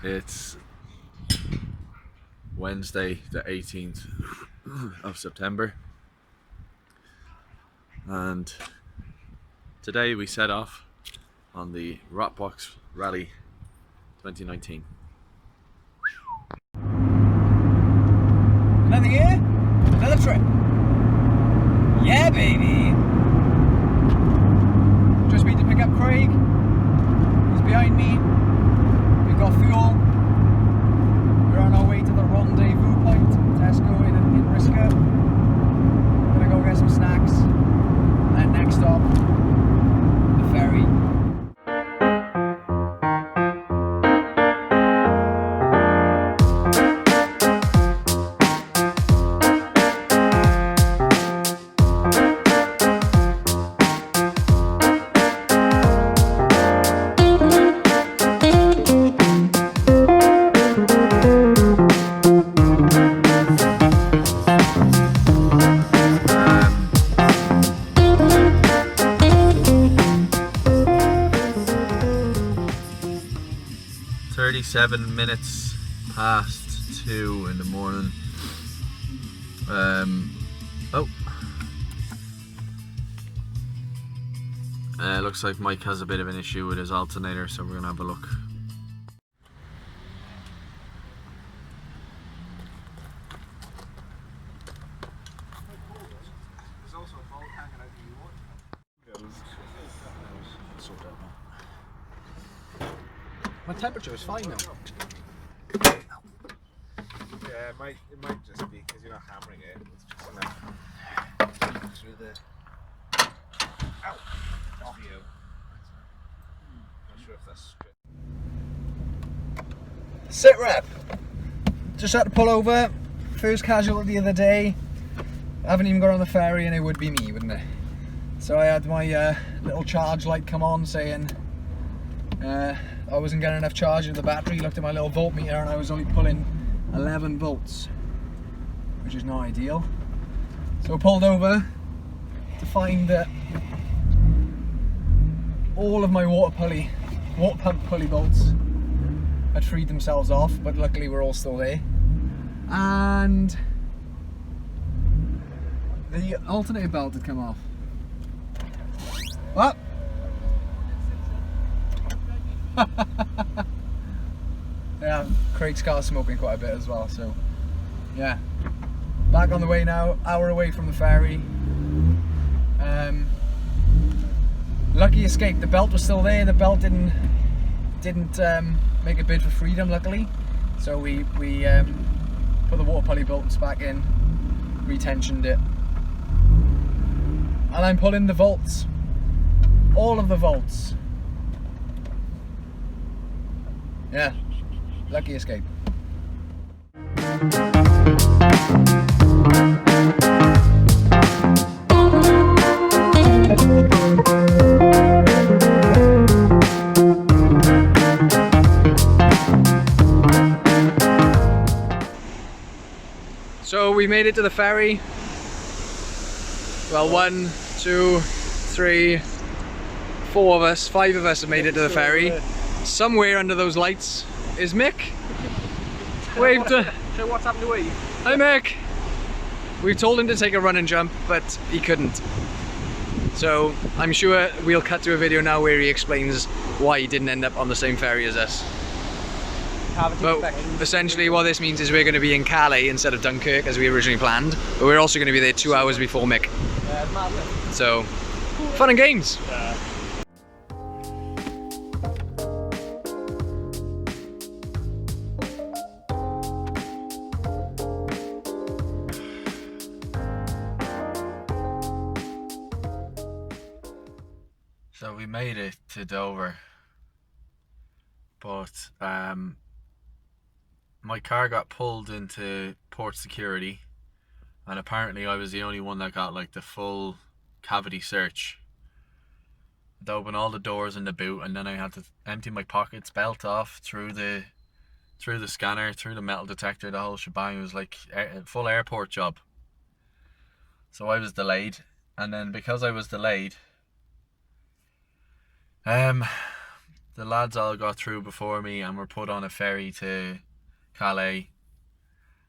It's Wednesday the 18th of September, and today we set off on the Rockbox Rally 2019. Another year, another trip. Yeah, baby. Just been to pick up Craig. He's behind me. We've got fuel. We're on our way to the rendezvous point, Tesco in Risca. Gonna go get some snacks. And next stop, the ferry. 37 minutes past 2 in the morning. Looks like Mike has a bit of an issue with his alternator, so we're gonna have a look. My temperature is fine now. Yeah, it might just be because you're not hammering it. It's just enough through the. Ow! Off you. Not sure if that's good. Sit rep. Just had to pull over. First casualty of the day. I haven't even got on the ferry, and it would be me, wouldn't it? So I had my little charge light come on saying I wasn't getting enough charge in the battery. Looked at my little voltmeter and I was only pulling 11 volts, which is not ideal. So I pulled over to find that all of my water pump pulley bolts had freed themselves off, but luckily we're all still there. And the alternator belt had come off. What? Yeah, Craig's car's smoking quite a bit as well, so yeah. Back on the way now, hour away from the ferry. Lucky escape, the belt was still there, the belt didn't make a bid for freedom, luckily. So we put the water pulley bolts back in, retensioned it. And I'm pulling the volts. All of the volts. Yeah, lucky escape. So we made it to the ferry. Well, 1, 2, 3, 4 of us, 5 of us have made it to the ferry. Somewhere under those lights is Mick. Wave to. So what's happened to Eve? Hi Mick. We told him to take a run and jump, but he couldn't. So I'm sure we'll cut to a video now where he explains why he didn't end up on the same ferry as us. But essentially what this means is we're going to be in Calais instead of Dunkirk as we originally planned, but we're also going to be there 2 hours before Mick. So, fun and games! So we made it to Dover, but my car got pulled into port security, and apparently I was the only one that got like the full cavity search. They opened all the doors in the boot, and then I had to empty my pockets, belt off, through the scanner, through the metal detector, the whole shebang. It was like a full airport job. So I was delayed, and then because I was delayed, the lads all got through before me and were put on a ferry to Calais.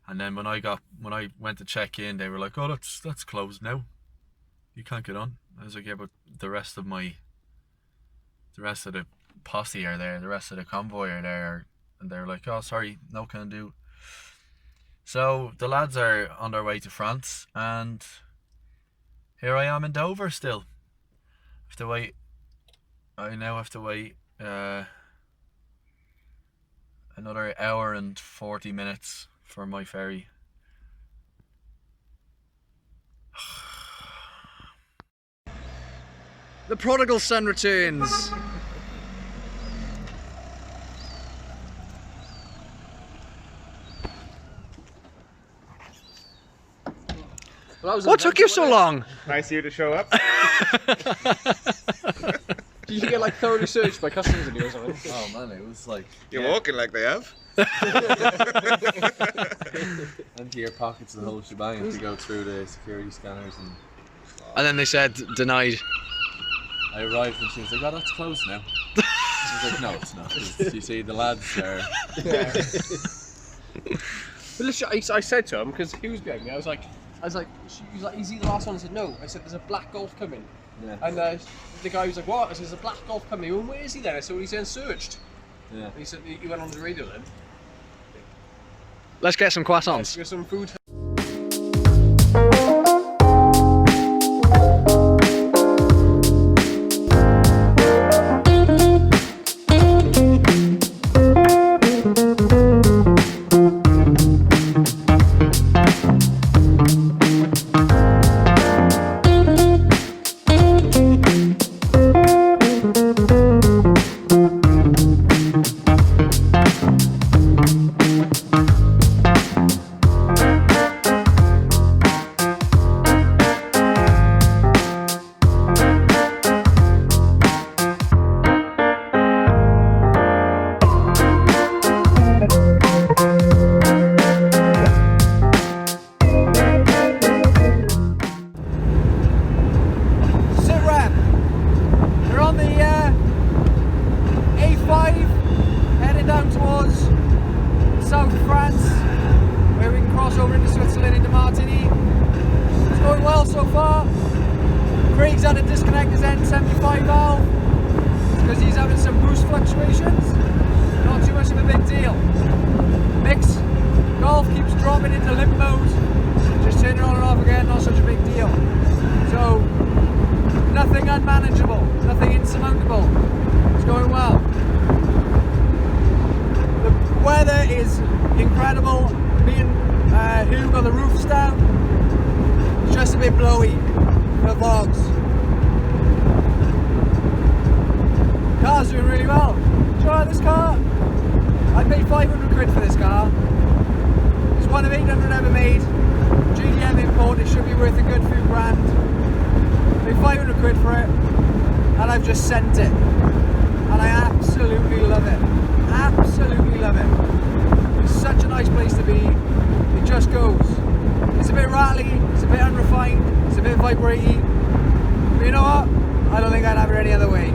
And then when I went to check in, they were like, "Oh, that's closed now. You can't get on." I was like, "Yeah, but the rest of the posse are there. The rest of the convoy are there." And they're like, "Oh, sorry, no can do." So the lads are on their way to France, and here I am in Dover still. I now have to wait another hour and 40 minutes for my ferry. The prodigal son returns. What took you so long? Nice of you to show up. Did you get like thoroughly searched by customs in you or something? Oh man, it was like You're walking like they have. empty your pockets and the whole shebang to go through the security scanners. And then they said denied. I arrived and she was like, "Oh, that's closed now." I was like, "No, it's not. 'Cause you see, the lads are." Yeah. But literally, I said to him, because he was behind me, I was like, he was like, "Is he the last one?" I said, "No." I said, "There's a black Golf coming." Yeah. And the guy was like, "What?" I said, "There's a black Golf coming." Well, where is he then? I said, "Well, he's then searched." Yeah. And he said, he went on the radio then. Let's get some croissants. Get some food. Craig's had to disconnect his N75 valve because he's having some boost fluctuations. Not too much of a big deal. Mix Golf keeps dropping into limp mode. Just turn it on and off again, not such a big deal. So nothing unmanageable, nothing insurmountable. It's going well. The weather is incredible. Me and Hugh got the roofs down. It's just a bit blowy for the vlogs. Car's doing really well. Try this car. I paid 500 quid for this car. It's one of 800 ever made. GDM import, it should be worth a good few grand. Paid 500 quid for it, and I've just sent it. And I absolutely love it. Absolutely love it. It's such a nice place to be. It just goes. It's a bit rattly, it's a bit unrefined, it's a bit vibraty. But you know what? I don't think I'd have it any other way.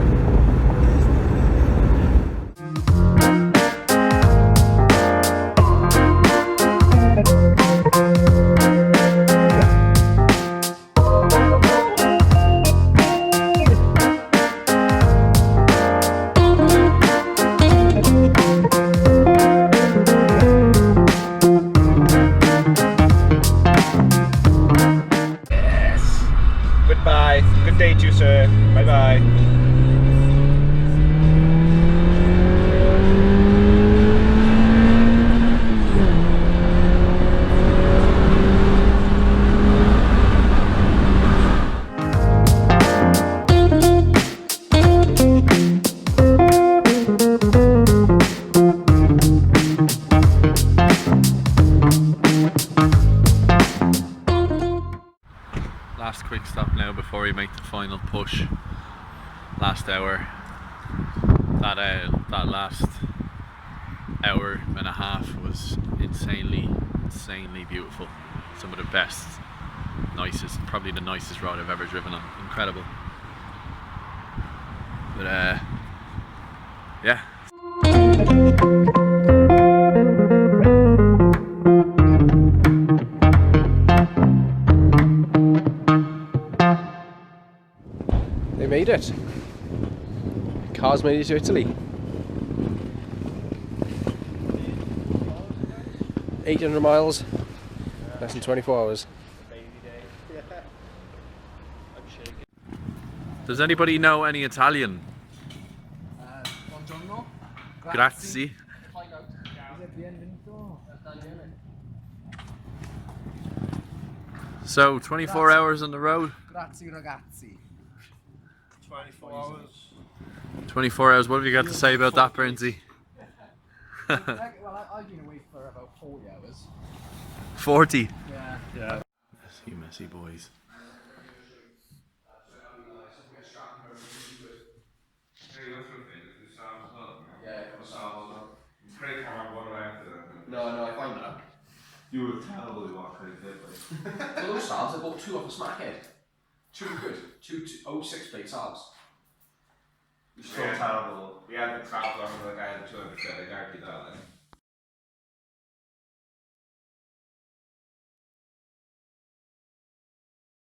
Goodbye. Good day to you, sir. Bye bye. Last quick stop now before we make the final push. Last hour. That last hour and a half was insanely beautiful. Some of the best, nicest, probably the nicest road I've ever driven on. Incredible. But Yeah. They made it. Cars made it to Italy. 800 miles, less than 24 hours. Does anybody know any Italian? Buongiorno. Grazie. So 24 hours on the road. Grazie ragazzi. 24 hours. 24 hours. What have you got to say about that, Bernsey? Well, I've been away for about 40 hours. 40. Yeah. Messy, messy boys. No, I find that. You were terrible at what kind of did, like. For those salves, I bought 2 off a Smackhead. 2 good. 6 plate salves. You're so terrible. We had the crap on, like I had the 200 fit, I guarantee that, like.